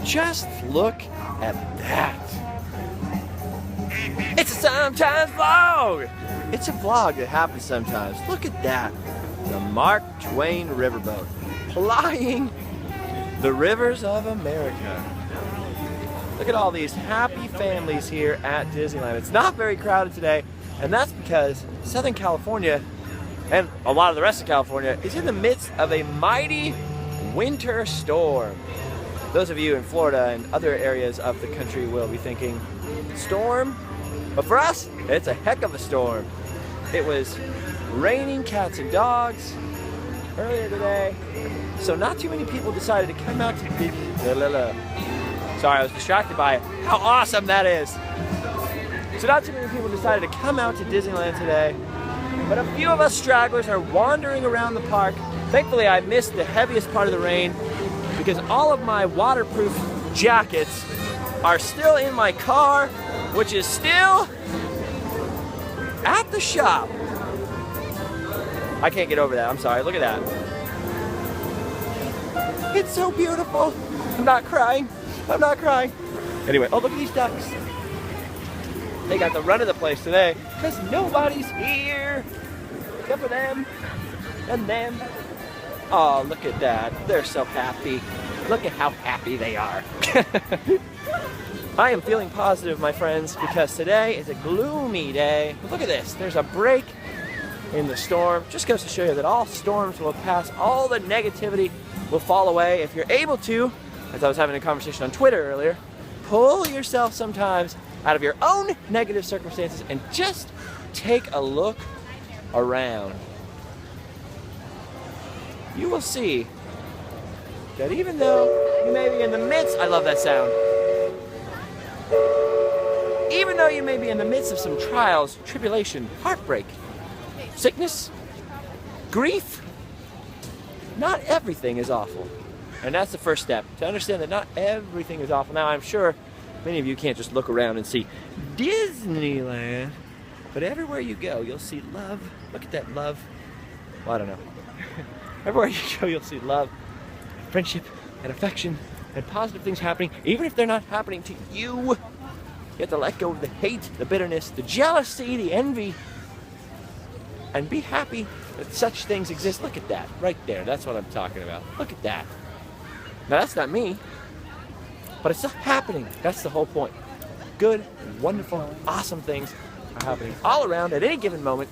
Just look at that. It's a sometimes vlog. It's a vlog that happens sometimes. Look at that. The Mark Twain riverboat plying the rivers of America. Look at all these happy families here at Disneyland. It's not very crowded today, and that's because Southern California and a lot of the rest of California is in the midst of a mighty winter storm. Those of you in Florida and other areas of the country will be thinking, storm? But for us, it's a heck of a storm. It was raining cats and dogs earlier today, so not too many people decided to come out to Sorry, I was distracted by how awesome that is. So not too many people decided to come out to Disneyland today, but a few of us stragglers are wandering around the park. Thankfully, I missed the heaviest part of the rain because all of my waterproof jackets are still in my car, which is still at the shop. I can't get over that, I'm sorry, look at that. It's so beautiful. I'm not crying, I'm not crying. Anyway, oh look at these ducks. They got the run of the place today because nobody's here except for them and them. Oh, look at that. They're so happy. Look at how happy they are. I am feeling positive, my friends, because today is a gloomy day. But look at this. There's a break in the storm. Just goes to show you that all storms will pass. All the negativity will fall away if you're able to, as I was having a conversation on Twitter earlier, pull yourself sometimes out of your own negative circumstances and just take a look around. You will see that even though you may be in the midst, I love that sound. Even though you may be in the midst of some trials, tribulation, heartbreak, sickness, grief, not everything is awful. And that's the first step, to understand that not everything is awful. Now, I'm sure many of you can't just look around and see Disneyland, but everywhere you go, you'll see love. Look at that love. Well, I don't know. Everywhere you go, you'll see love, friendship, and affection, and positive things happening, even if they're not happening to you. You have to let go of the hate, the bitterness, the jealousy, the envy, and be happy that such things exist. Look at that, right there. That's what I'm talking about. Look at that. Now, that's not me, but it's happening. That's the whole point. Good, wonderful, awesome things are happening all around at any given moment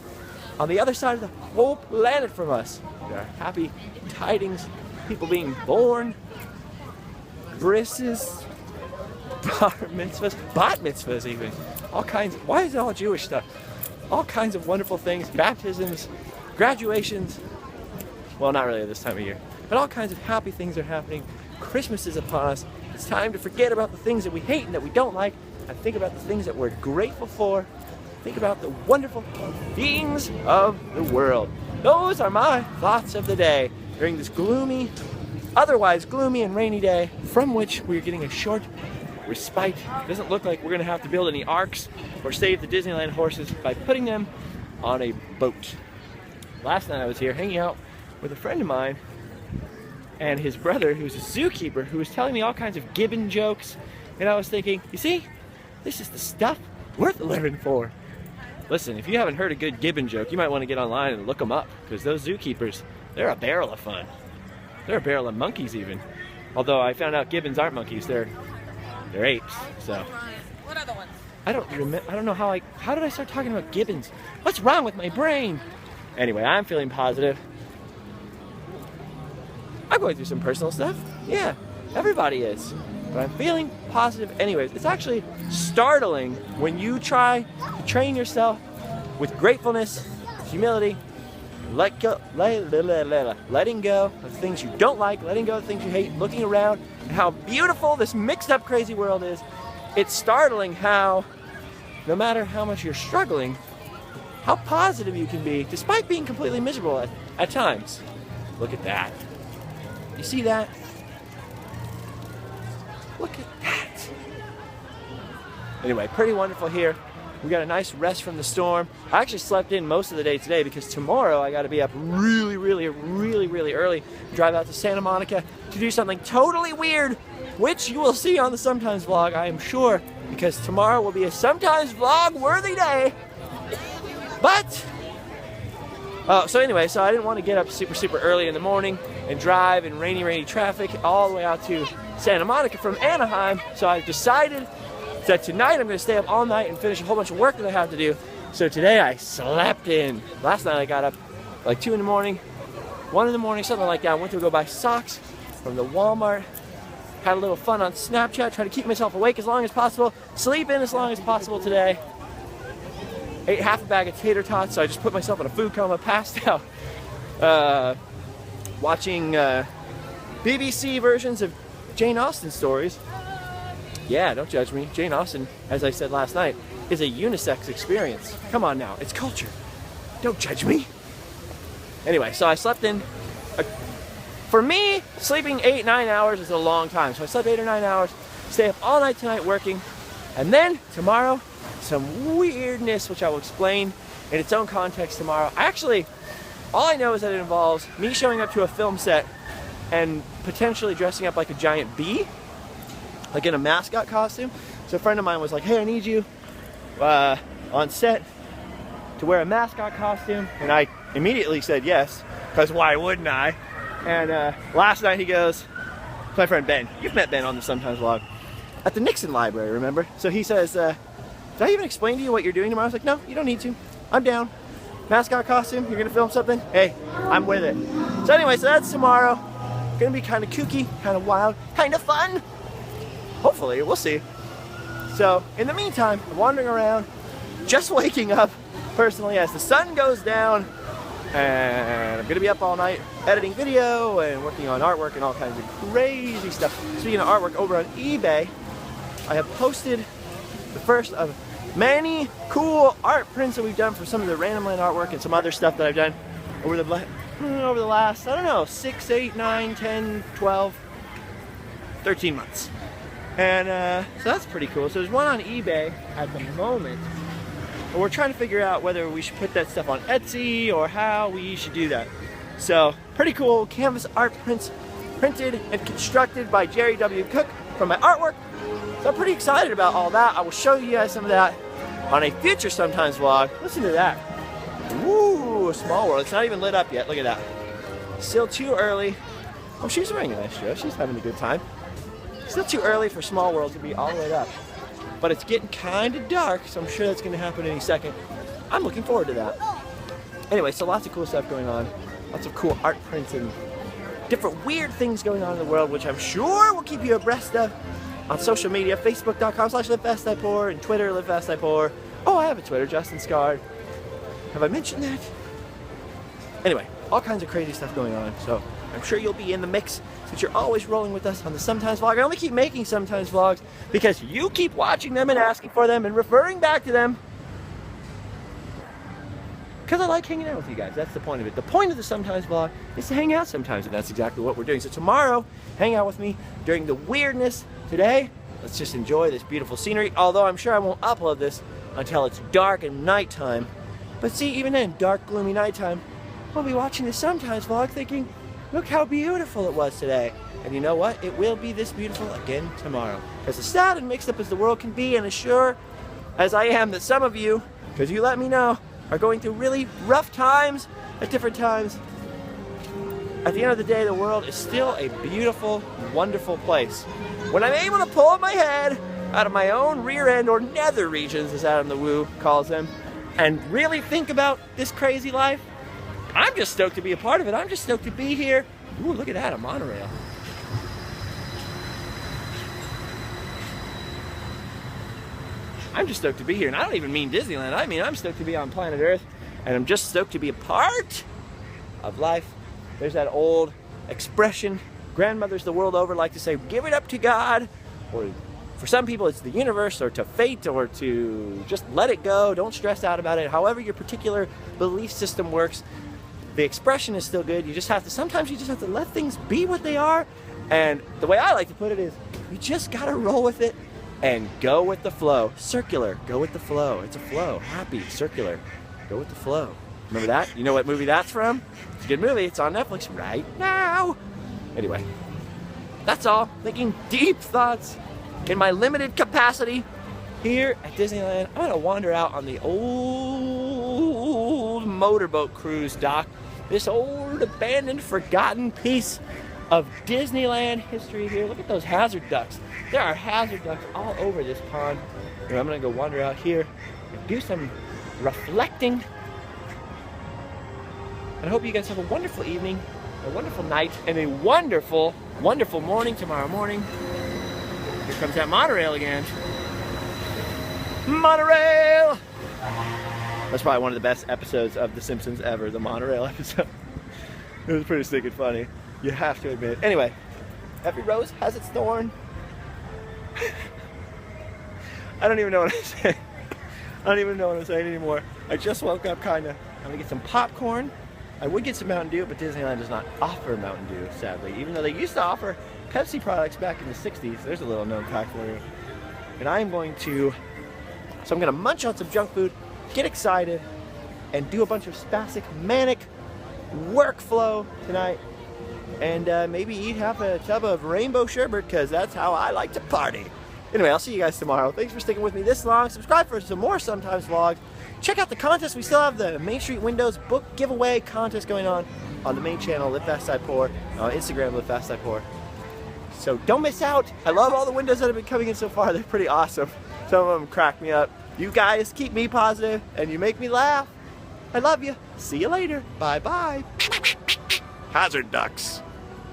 on the other side of the whole planet from us. There are happy tidings, people being born, brisses, bar mitzvahs, bat mitzvahs even. All kinds of, why is it all Jewish stuff? All kinds of wonderful things, baptisms, graduations. Well, not really this time of year, but all kinds of happy things are happening. Christmas is upon us. It's time to forget about the things that we hate and that we don't like and think about the things that we're grateful for. Think about the wonderful things of the world. Those are my thoughts of the day during this gloomy, otherwise gloomy and rainy day, from which we're getting a short respite. It doesn't look like we're going to have to build any arks or save the Disneyland horses by putting them on a boat. Last night I was here hanging out with a friend of mine and his brother, who's a zookeeper, who was telling me all kinds of gibbon jokes, and I was thinking, you see, this is the stuff worth living for. Listen, if you haven't heard a good gibbon joke, you might want to get online and look them up, because those zookeepers, they're a barrel of fun. They're a barrel of monkeys even. Although I found out gibbons aren't monkeys, they're apes, so. What other ones? I don't know how did I start talking about gibbons? What's wrong with my brain? Anyway, I'm feeling positive. I'm going through some personal stuff. Yeah, everybody is. But I'm feeling positive anyways. It's actually startling when you try to train yourself with gratefulness, humility, letting go of things you don't like, letting go of things you hate, looking around and how beautiful this mixed up crazy world is. It's startling how, no matter how much you're struggling, how positive you can be despite being completely miserable at times. Look at that. You see that? Look at that. Anyway, pretty wonderful here. We got a nice rest from the storm. I actually slept in most of the day today because tomorrow I got to be up really early, drive out to Santa Monica to do something totally weird which you will see on the Sometimes vlog, I am sure, because tomorrow will be a Sometimes vlog worthy day. But so anyway, so I didn't want to get up super early in the morning and drive in rainy traffic all the way out to Santa Monica from Anaheim. So I decided that tonight I'm going to stay up all night and finish a whole bunch of work that I have to do. So today I slept in. Last night I got up like 2 in the morning, 1 in the morning, something like that. I went to go buy socks from the Walmart. Had a little fun on Snapchat, trying to keep myself awake as long as possible, sleep in as long as possible today. Ate half a bag of tater tots, so I just put myself in a food coma, passed out. Watching BBC versions of Jane Austen stories. Yeah, don't judge me. Jane Austen, as I said last night, is a unisex experience. Come on now, it's culture. Don't judge me. Anyway, so I slept in. For me, sleeping 8-9 hours is a long time. So I slept 8 or 9 hours, stay up all night tonight working, and then tomorrow, some weirdness, which I will explain in its own context tomorrow. Actually, all I know is that it involves me showing up to a film set and potentially dressing up like a giant bee, like in a mascot costume. So a friend of mine was like, hey, I need you on set to wear a mascot costume. And I immediately said yes, because why wouldn't I? And last night he goes, my friend Ben, you've met Ben on the Sometimes vlog, at the Nixon Library, remember? So he says, did I even explain to you what you're doing tomorrow? I was like, no, you don't need to. I'm down. Mascot costume, you're gonna film something? Hey, I'm with it. So anyway, so that's tomorrow. Gonna be kind of kooky, kind of wild, kind of fun. Hopefully, we'll see. So in the meantime, I'm wandering around, just waking up personally as the sun goes down, and I'm gonna be up all night editing video and working on artwork and all kinds of crazy stuff. Speaking of artwork, over on eBay, I have posted the first of many cool art prints that we've done for some of the Random Land artwork and some other stuff that I've done over the last, I don't know, 6, 8, 9, 10, 12, 13 months. And so that's pretty cool. So there's one on eBay at the moment. But we're trying to figure out whether we should put that stuff on Etsy or how we should do that. So pretty cool canvas art prints printed and constructed by Jerry W. Cook from my artwork. So I'm pretty excited about all that. I will show you guys some of that on a future Sometimes vlog. Listen to that. Woo, small world. It's not even lit up yet. Look at that. Still too early. Oh, she's wearing a nice dress. She's having a good time. Still too early for small world to be all lit up. But it's getting kind of dark, so I'm sure that's going to happen any second. I'm looking forward to that. Anyway, so lots of cool stuff going on. Lots of cool art prints and different weird things going on in the world, which I'm sure will keep you abreast of on social media. Facebook.com/LiveFastIPour and Twitter, LiveFastIPour. Oh, I have a Twitter, JustinScarred. Have I mentioned that? Anyway, all kinds of crazy stuff going on, so I'm sure you'll be in the mix since you're always rolling with us on the Sometimes vlog. I only keep making Sometimes vlogs because you keep watching them and asking for them and referring back to them. Because I like hanging out with you guys. That's the point of it. The point of the Sometimes vlog is to hang out sometimes, and that's exactly what we're doing. So tomorrow, hang out with me during the weirdness. Today, let's just enjoy this beautiful scenery, although I'm sure I won't upload this until it's dark and nighttime. But see, even in dark, gloomy nighttime, we'll be watching the Sometimes vlog thinking, look how beautiful it was today. And you know what? It will be this beautiful again tomorrow. Because as sad and mixed up as the world can be, and as sure as I am that some of you, because you let me know, are going through really rough times at different times, at the end of the day, the world is still a beautiful, wonderful place. When I'm able to pull my head out of my own rear end, or nether regions, as Adam the Woo calls them, and really think about this crazy life, I'm just stoked to be a part of it. I'm just stoked to be here. Ooh, look at that, a monorail. I'm just stoked to be here, and I don't even mean Disneyland. I mean, I'm stoked to be on planet Earth, and I'm just stoked to be a part of life. There's that old expression grandmothers the world over like to say, give it up to God, or for some people it's the universe, or to fate, or to just let it go, don't stress out about it. However your particular belief system works, the expression is still good. You just have to, sometimes you just have to let things be what they are. And the way I like to put it is, you just gotta roll with it and go with the flow. Circular, go with the flow. It's a flow. Happy, circular, go with the flow. Remember that? You know what movie that's from? It's a good movie. It's on Netflix right now. Anyway, That's all. Thinking deep thoughts in my limited capacity here at Disneyland. I'm gonna wander out on the old motorboat cruise dock. This old abandoned, forgotten piece of Disneyland history here. Look at those hazard ducks. There are hazard ducks all over this pond. And I'm gonna go wander out here and do some reflecting. And I hope you guys have a wonderful evening, a wonderful night, and a wonderful, wonderful morning tomorrow morning. Here comes that monorail again. Monorail! That's probably one of the best episodes of The Simpsons ever, the monorail episode. It was pretty stinking funny. You have to admit. Anyway, every rose has its thorn. I don't even know what I'm saying. I don't even know what I'm saying anymore. I just woke up kinda. I'm gonna get some popcorn. I would get some Mountain Dew, but Disneyland does not offer Mountain Dew, sadly. Even though they used to offer Pepsi products back in the 60s. There's a little known fact for you. And I'm going to munch on some junk food, get excited, and do a bunch of spastic, manic workflow tonight. And maybe eat half a tub of rainbow sherbet, because that's how I like to party. Anyway, I'll see you guys tomorrow. Thanks for sticking with me this long. Subscribe for some more Sometimes vlogs. Check out the contest. We still have the Main Street Windows book giveaway contest going on the main channel, Live Fast I Pour, on Instagram, Live Fast I Pour. So don't miss out. I love all the windows that have been coming in so far. They're pretty awesome. Some of them crack me up. You guys keep me positive, and you make me laugh. I love you. See you later. Bye-bye. Hazard ducks.